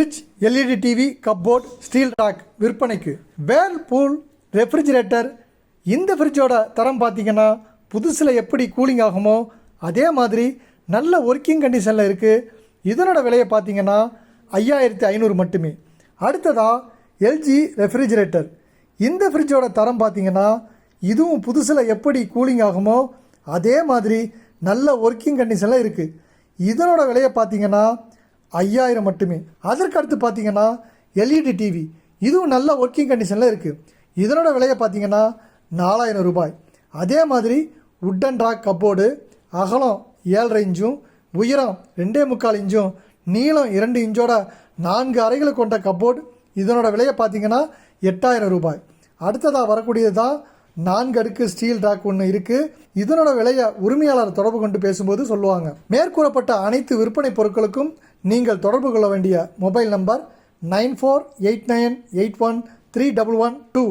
Fridge, LED TV, cupboard, steel rack விற்பனைக்கு. Whirlpool refrigerator. இந்த ஃப்ரிட்ஜோட தரம் பார்த்தீங்கன்னா புதுசில் எப்படி கூலிங் ஆகுமோ அதே மாதிரி நல்ல ஒர்க்கிங் கண்டிஷனில் இருக்குது. இதனோட விலையை பார்த்தீங்கன்னா 5500 மட்டுமே. அடுத்ததாக எல்ஜி ரெஃப்ரிஜிரேட்டர். இந்த ஃப்ரிட்ஜோட தரம் பார்த்தீங்கன்னா இதுவும் புதுசில் எப்படி கூலிங் ஆகுமோ அதே மாதிரி நல்ல ஒர்க்கிங் கண்டிஷனில் இருக்குது. இதனோட விலையை பார்த்தீங்கன்னா 5000 மட்டுமே. அதற்கு அடுத்து பார்த்தீங்கன்னா எல்இடி டிவி. இதுவும் நல்ல ஒர்க்கிங் கண்டிஷனில் இருக்குது. இதனோட விலையை பார்த்தீங்கன்னா 4000 ரூபாய். அதே மாதிரி உட்டன் ராக் கப்போர்டு. அகலம் 7.5 இன்ச்சும் உயரம் 2.25 இன்ச்சும் நீளம் 2 இன்ச்சோட 4 அறைகளை கொண்ட கப்போர்டு. இதனோட விலையை பார்த்தீங்கன்னா 8000 ரூபாய். அடுத்ததாக வரக்கூடியது தான் 4 அடுக்கு ஸ்டீல் ராக் ஒன்று இருக்குது. இதனோட விலையை உரிமையாளர் தொடர்பு கொண்டு பேசும்போது சொல்லுவாங்க. மேற்கூறப்பட்ட அனைத்து விற்பனை பொருட்களுக்கும் நீங்கள் தொடர்பு கொள்ள வேண்டிய மொபைல் நம்பர் 9489813112.